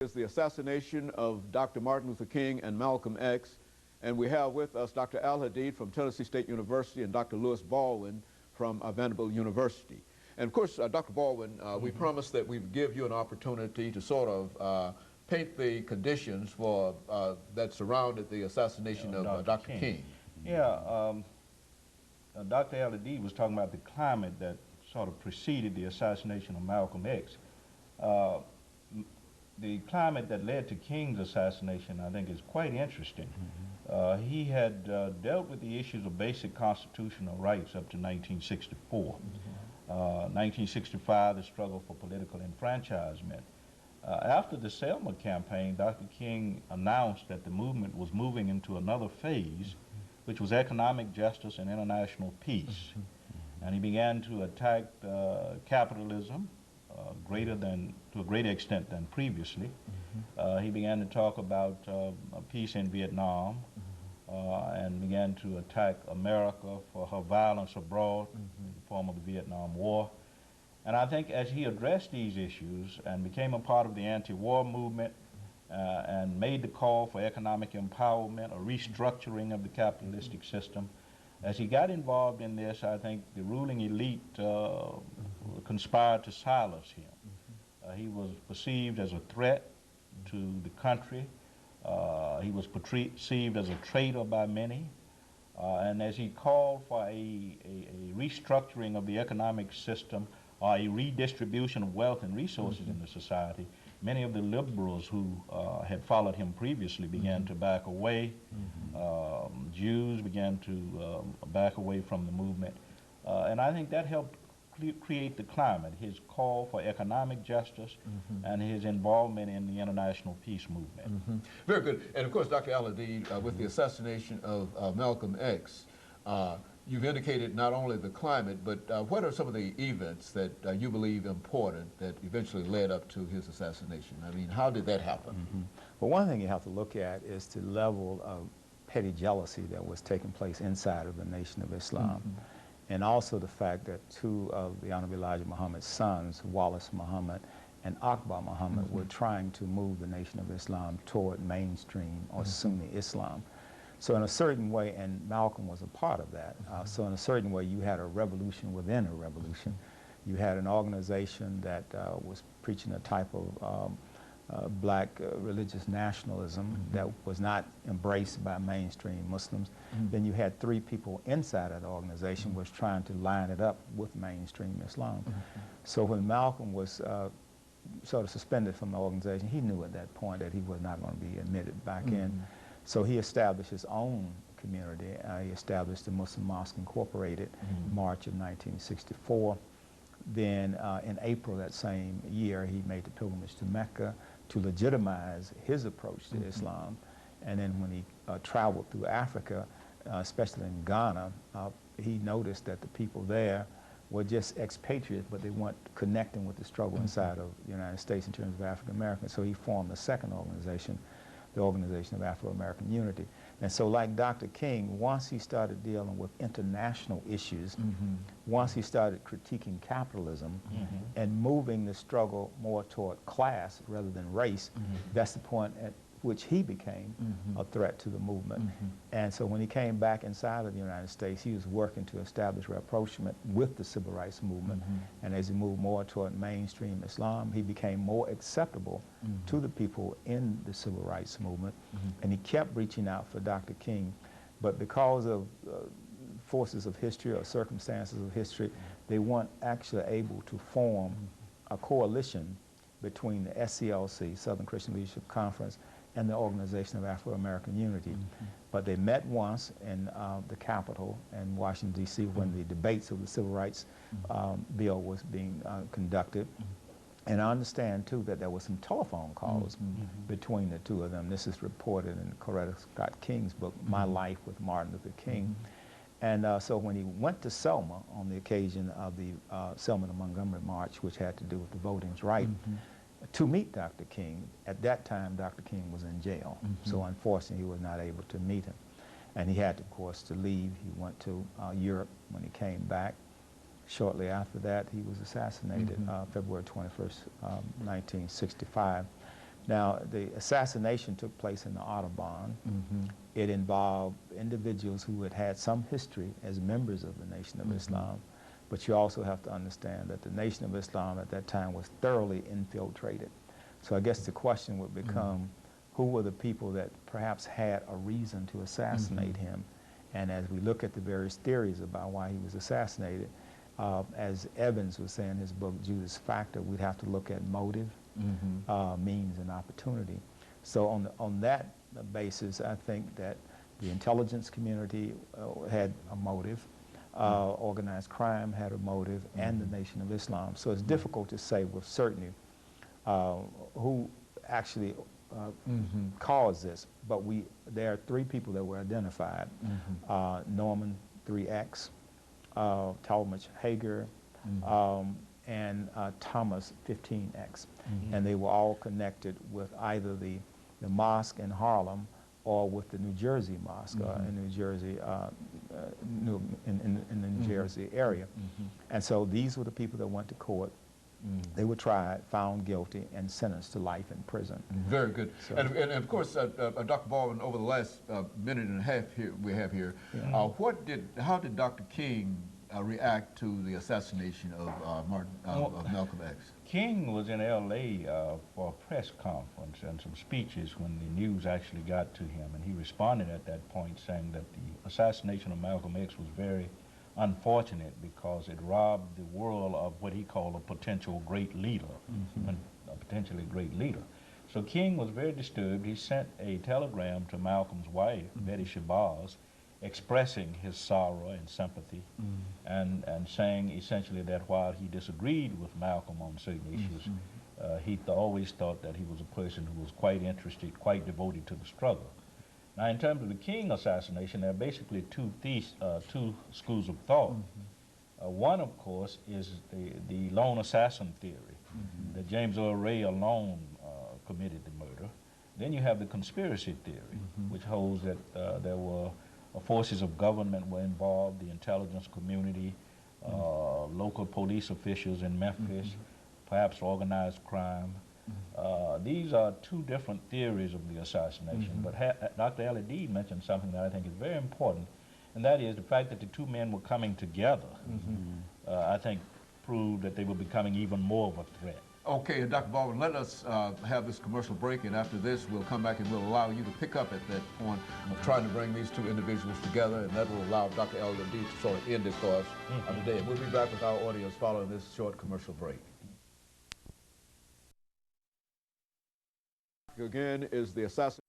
Is the assassination of Dr. Martin Luther King and Malcolm X. And we have with us Dr. Al-Hadid from Tennessee State University and Dr. LBadwin from Vanderbilt University. And of course, Dr. Baldwin, we promised that we'd give you an opportunity to sort of paint the conditions for that surrounded the assassination of Dr. King. Yeah, Dr. Al-Hadid was talking about the climate that sort of preceded the assassination of Malcolm X. The climate that led to King's assassination, I think, is quite interesting. He had dealt with the issues of basic constitutional rights up to 1964. 1965, the struggle for political enfranchisement. After the Selma campaign, Dr. King announced that the movement was moving into another phase, which was economic justice and international peace. And he began to attack capitalism to a greater extent than previously. He began to talk about peace in Vietnam and began to attack America for her violence abroad in the form of the Vietnam War. And I think as he addressed these issues and became a part of the anti-war movement and made the call for economic empowerment, a restructuring of the capitalistic system, as he got involved in this, I think the ruling elite conspired to silence him. He was perceived as a threat to the country. He was perceived as a traitor by many. And as he called for a restructuring of the economic system, or a redistribution of wealth and resources in the society, many of the liberals who had followed him previously began to back away. Jews began to back away from the movement. And I think that helped create the climate, his call for economic justice and his involvement in the international peace movement. Very good. And of course, Dr. Al-Hadid, with the assassination of Malcolm X, you've indicated not only the climate, but what are some of the events that you believe important that eventually led up to his assassination? I mean, how did that happen? Well, one thing you have to look at is the level of petty jealousy that was taking place inside of the Nation of Islam. And also the fact that two of the Honorable Elijah Muhammad's sons, Wallace Muhammad and Akbar Muhammad, were trying to move the Nation of Islam toward mainstream or Sunni Islam. So in a certain way, and Malcolm was a part of that, so in a certain way you had a revolution within a revolution. You had an organization that was preaching a type of black religious nationalism that was not embraced by mainstream Muslims. Then you had three people inside of the organization was trying to line it up with mainstream Islam. So when Malcolm was sort of suspended from the organization, he knew at that point that he was not going to be admitted back in. So he established his own community. He established the Muslim Mosque Incorporated in March of 1964. Then in April that same year, he made the pilgrimage to Mecca to legitimize his approach to Islam. And then when he traveled through Africa, especially in Ghana, he noticed that the people there were just expatriates, but they weren't connecting with the struggle inside of the United States in terms of African Americans. So he formed a second organization, the Organization of Afro-American Unity. And so like Dr. King, once he started dealing with international issues, once he started critiquing capitalism and moving the struggle more toward class rather than race, that's the point at which he became a threat to the movement. And so when he came back inside of the United States, he was working to establish rapprochement with the civil rights movement. And as he moved more toward mainstream Islam, he became more acceptable to the people in the civil rights movement. And he kept reaching out for Dr. King. But because of forces of history or circumstances of history, they weren't actually able to form a coalition between the SCLC, Southern Christian Leadership Conference, and the Organization of Afro-American Unity. But they met once in the Capitol in Washington, D.C. when the debates of the Civil Rights Bill was being conducted. And I understand, too, that there were some telephone calls between the two of them. This is reported in Coretta Scott King's book, My Life with Martin Luther King. And so when he went to Selma on the occasion of the Selma to Montgomery March, which had to do with the voting rights, to meet Dr. King, at that time Dr. King was in jail. So unfortunately he was not able to meet him. And he had, of course, to leave. He went to Europe. When he came back, shortly after that, he was assassinated February 21st, 1965. Now, the assassination took place in the Audubon. It involved individuals who had had some history as members of the Nation of Islam, but you also have to understand that the Nation of Islam at that time was thoroughly infiltrated. So I guess the question would become, who were the people that perhaps had a reason to assassinate him? And as we look at the various theories about why he was assassinated, as Evans was saying in his book, Judas Factor, we'd have to look at motive, means, and opportunity. So on that basis, I think that the intelligence community had a motive, organized crime had a motive, and the Nation of Islam. So it's difficult to say with certainty who actually caused this, but there are three people that were identified. Norman 3X, Talmadge Hager, and Thomas 15X. And they were all connected with either the mosque in Harlem or with the New Jersey mosque in New Jersey, in the New Jersey area. And so these were the people that went to court. They were tried, found guilty, and sentenced to life in prison. Very good. So, and of course, Dr. Baldwin, over the last minute and a half here we have here, how did Dr. King react to the assassination of Malcolm X? King was in L.A. For a press conference and some speeches when the news actually got to him, and he responded at that point saying that the assassination of Malcolm X was very unfortunate because it robbed the world of what he called a potential great leader, a potentially great leader. So King was very disturbed. He sent a telegram to Malcolm's wife, Betty Shabazz, expressing his sorrow and sympathy, and saying essentially that while he disagreed with Malcolm on certain issues, he always thought that he was a person who was quite interested, quite devoted to the struggle. Now, in terms of the King assassination, there are basically two schools of thought. One, of course, is the lone assassin theory, that James Earl Ray alone committed the murder. Then you have the conspiracy theory, which holds that there were forces of government were involved, the intelligence community, local police officials in Memphis, perhaps organized crime. These are two different theories of the assassination, but Dr. AAl-Hadid mentioned something that I think is very important, and that is the fact that the two men were coming together, I think proved that they were becoming even more of a threat. Okay, Dr. Baldwin, let us have this commercial break, and after this we'll come back and we'll allow you to pick up at that point of trying to bring these two individuals together, and that will allow Dr. AAl-Hadid to sort of end it for us today. And we'll be back with our audience following this short commercial break. Again is the assassination